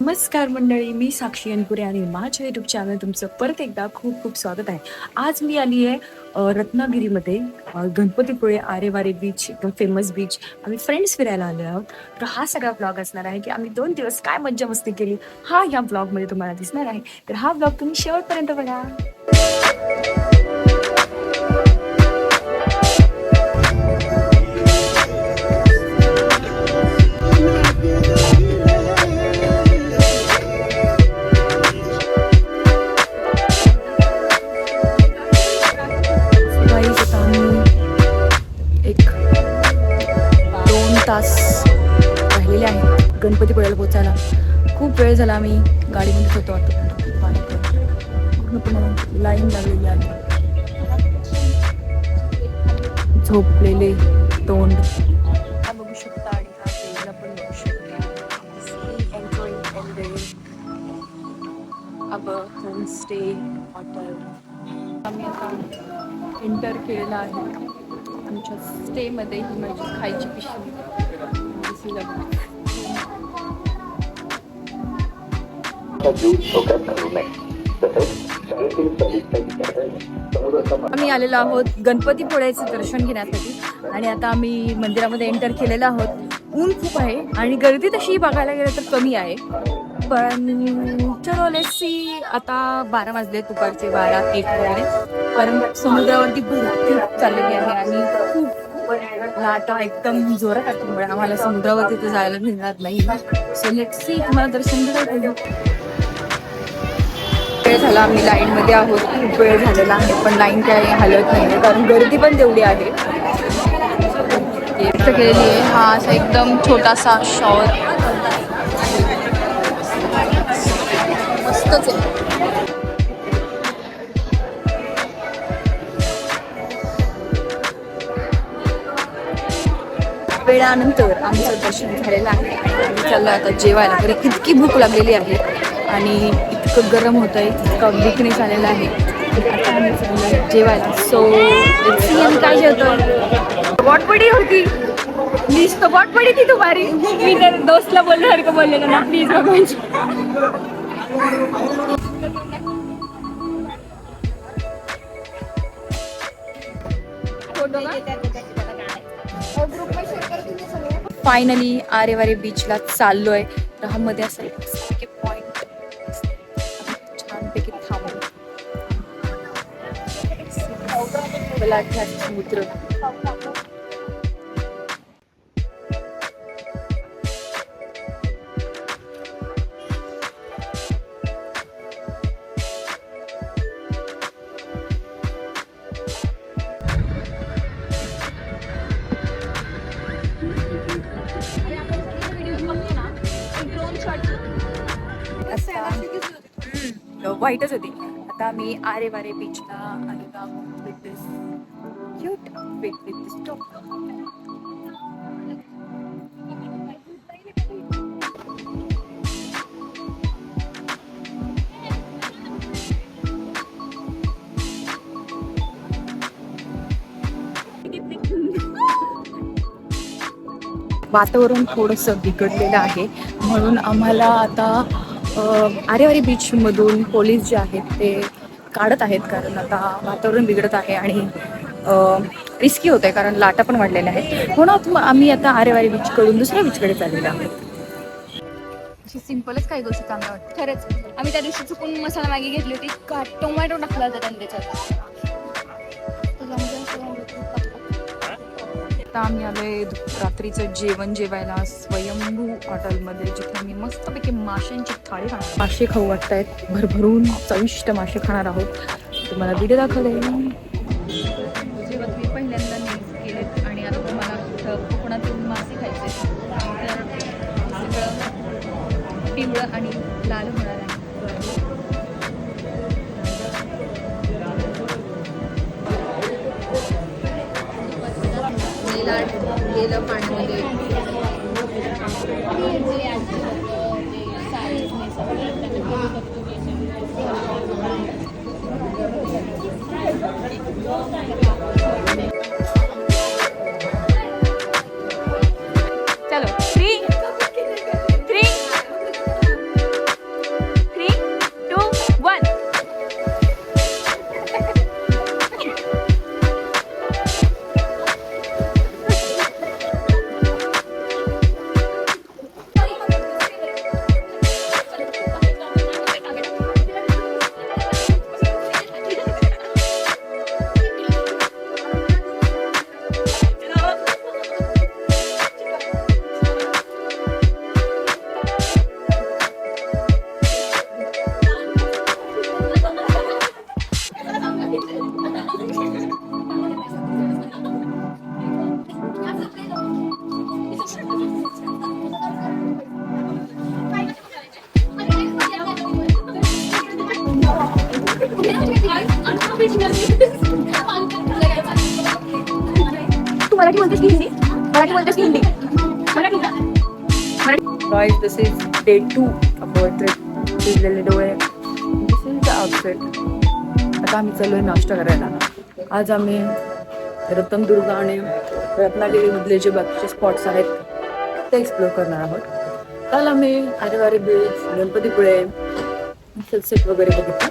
नमस्कार मंडळी, मी साक्षी अनपुरे आणि माझ्या युट्यूब चॅनल तुमचं परत एकदा खूप खूप स्वागत आहे. आज मी आली आहे रत्नागिरीमध्ये गणपतीपुळे आरेवारे बीच, एकदम फेमस बीच. आम्ही फ्रेंड्स फिरायला आलो आहोत. तर हा सगळा ब्लॉग असणार आहे की आम्ही 2 दिवस काय मज्जा मस्ती केली, हा ह्या ब्लॉगमध्ये तुम्हाला दिसणार आहे. तर हा ब्लॉग तुम्ही शेवटपर्यंत बघा. एक 2 तास राहिलेले आहेत गणपतीपुळ्याला पोचायला. खूप वेळ झाला, आम्ही गाडीमध्येच होतो. पूर्णपणे लाईन लागलेली आहे. झोपलेले तोंड बघू शकता आणि हा देवाला पण बघू शकता. होमस्टे हॉटेल आम्ही आता एंटर केलेला आहे. आमच्या स्टेमध्ये ही माझी खायची पिशवी आम्ही आलेलो आहोत गणपतीपुळ्याचे दर्शन घेण्यासाठी आणि आता आम्ही मंदिरामध्ये एंटर केलेलो आहोत. ऊन खूप आहे आणि गर्दी तशी बघायला गेलं तर कमी आहे, पण चलो लेट्स सी. आता 12 वाजले, दुपारचे 12-1 वगैरे, कारण समुद्रावरती भरती चाललेली आहे आणि खूप लाटा एकदम जोरात असल्यामुळे आम्हाला समुद्रावरती तर जायला मिळणार नाही. सो लेट्स सी, तुम्हाला दर्शन घ्यायला वेळ झाला. आम्ही लाईनमध्ये आहोत, खूप वेळ झालेला आहे, पण लाईन काही हलत नाही कारण गर्दी पण तेवढी आहे. केलेली आहे. हा असा एकदम छोटासा शॉवर मस्तच आहे. वेळानंतर आमचं दर्शन झालेलं आहे आणि आम्ही चाललो आता जेवायला. तरी इतकी भूक लागलेली आहे आणि इतकं गरम होत आहे, इतकं विकनेस आलेला आहे. आता आम्ही चाललो जेवायला. सो काय जेवतो. बॉटपडी होती, मीच तो बॉटपडी थी तुम्हारी. मी तर दोस्तला बोलल्यासारखं बोललेलं ना, प्लीज म्हणजे फायनली आरेवारे बीचला चाललोय. मध्ये असा एक पॉइंट छानपैकी थांबलो. समुद्र व्हाईटच होती. आता मी आरेवारे बीचला आलेलो आहोत with this cute with this top. वातावरण थोडंसं बिघडलेलं आहे म्हणून आम्हाला आता आरेवारे बीचमधून पोलीस जे आहेत ते काढत आहेत, कारण आता वातावरण बिघडत आहे आणि रिस्की होत आहे कारण लाटा पण वाढलेल्या आहेत. म्हणून आम्ही आता आरेवारे बीचकडून दुसऱ्या बीचकडे चाललेलो आहोत. अशी सिंपलच काही गोष्टी चांगल्या वाटतात खरंच. आम्ही त्या दिवशी चुकून मसाला मॅगी घेतली होती, का टोमॅटो टाकला होता त्यांनी त्याच्यात. आता आम्ही आलोय रात्रीचं जेवण जेवायला स्वयंभू हॉटेलमध्ये, जिथे आम्ही मस्तपैकी माशांची थाळी खाणार. मासे खाऊ वाटत आहेत, भरभरून चविष्ट मासे खाणार आहोत. तुम्हाला व्हिडिओ दाखवले. जेव्हा तुम्ही पहिल्यांदा न्यूज केलेत आणि आता तुम्हाला कोकणातून मासे खायचे, सगळं पिवळं आणि लाल होणार आहे. गेलं पाण्यामध्ये. चलो 3, 2, 1. तू मराठी बोलतेस की हिंदी? मराठी बोलतेस की Hindi? Marathi. Guys, this is day 2 of our trip. शिजलेले डोळे. This is the outfit. आता आम्ही चाललोय नाश्ता करायला. आज आम्ही रत्नदुर्ग आणि रत्नागिरीमधले जे बाकीचे स्पॉट्स आहेत ते एक्सप्लोर करणार आहोत. काल आम्ही आरेवारी बीच, गणपतीपुळे, सनसेट वगैरे बघितलं.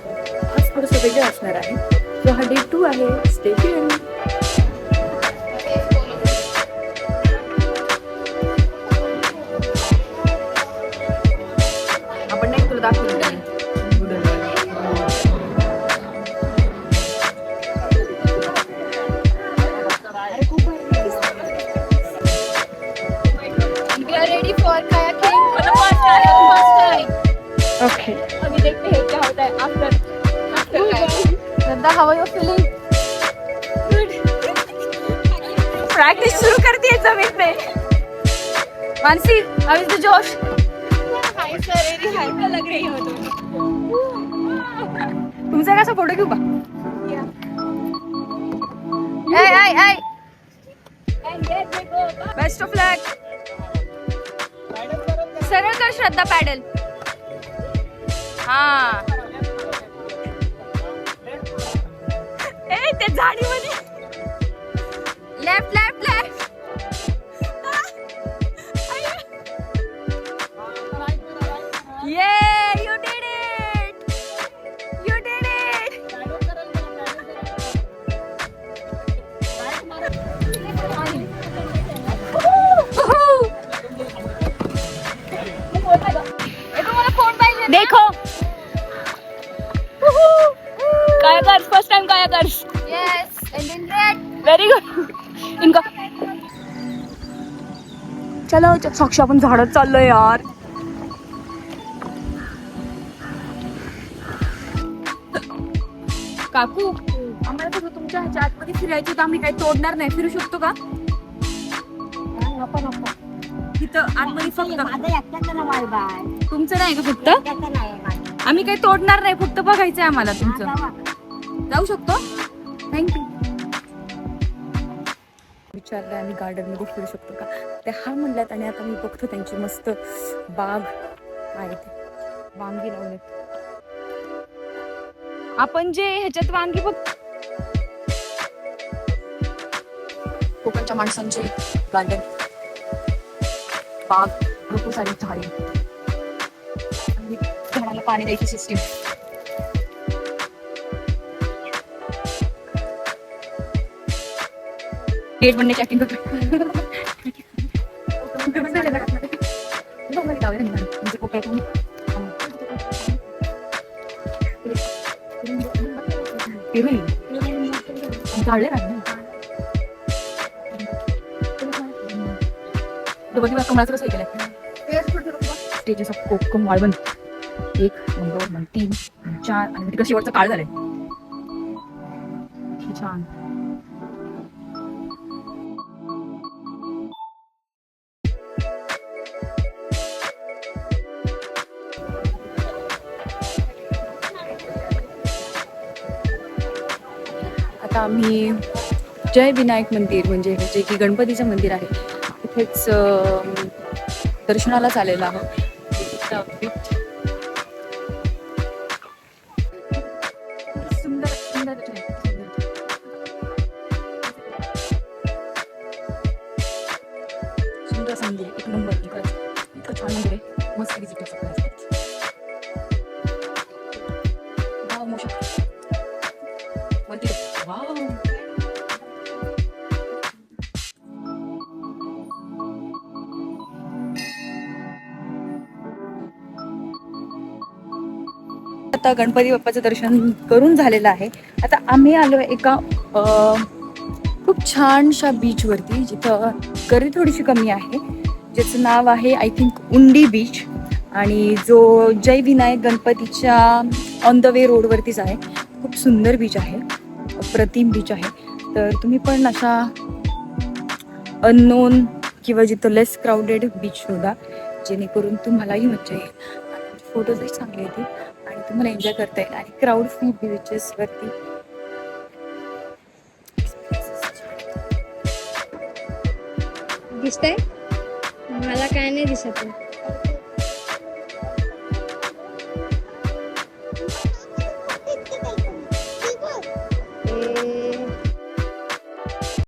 आज थोडंसं वेगळं असणार आहे. So हा day 2 आहे. Stay tuned. आपण नाही तुला दाखवलं We are ready for kayaking for the first time. Okay. अभी देखते हैं क्या होता है after kayaking. Shraddha, how are you feeling? Practice सुरू करते जमीन पे. मानसी, how is the जोश? Hi sir, very hyper लग रही हो तुम. तुमचा कसा फोटो घेऊ का? ऐ ऐ ऐ And get me go. Best of luck. सरळ कर श्रद्धा पॅडल. हा ए ते झाडीमध्ये left left left. Yeah, you did it. You did it. देखो kayakers first time kayakers. Yes, and then red. Very good. इनका चलो साक्षी आपण झाडत चाललोय यार. काकू आम्हाला कसं तुमच्या ह्याच्या आतमध्ये फिरायचं तर आम्ही काही तोडणार नाही. फिरू शकतो का? तिथं आतमध्ये फक्त तुमचं नाही का फक्त? आम्ही काही तोडणार नाही, फक्त बघायचंय आम्हाला तुमचं. जाऊ शकतो? थँक्यू. विचारलं आम्ही गार्डन मध्ये फिरू शकतो का, ते हा म्हणल्यात. आणि आता मी बघतो त्यांची मस्त बाग आहे, ते वांगी लावलेत. आपण जे ह्याच्यात वांगी बघ, कोकणच्या माणसांचे गार्डन, बाग, भरपूर सारी झाडे आणि झाडाला पाणी द्यायची सिस्टीम. गेट बनण्याची ऍक्टिंग करतो. झाडले कमळाचं कसं केलंय. स्टेजेस ऑफ कोकम वाळवण 1, 2, 3, 4 आणि तिकडे शेवटचं काळ झालंय. छान. आता आम्ही जय विनायक मंदिर म्हणजे जे की गणपतीचं मंदिर आहे तिथेच दर्शनालाच आलेलो आहोत. सुंदर सुंदर सुंदर असं मंदिर, एक नंबर. इतकं छान मंदिर आहे, मस्त विजिट करायचं. आता गणपती बाप्पाचं दर्शन करून झालेलं आहे. आता आम्ही आलो एका खूप छानशा बीच वरती, जिथं गर्दी थोडीशी कमी आहे, ज्याचं नाव आहे आय थिंक उंडी बीच. आणि जो जय विनायक गणपतीच्या ऑन द वे रोडवरतीच आहे. खूप सुंदर बीच आहे, अप्रतिम बीच आहे. तर तुम्ही पण अशा अननोन किंवा जिथं लेस क्राऊडेड बीच शोधा, जेणेकरून तुम्हालाही मजा येईल, फोटोजही चांगले येतील आणि तुम्हाला एन्जॉय करता येईल. आणि क्राऊड फ्री बीचेसवरती दिसतंय मला काय नाही दिसत आहे.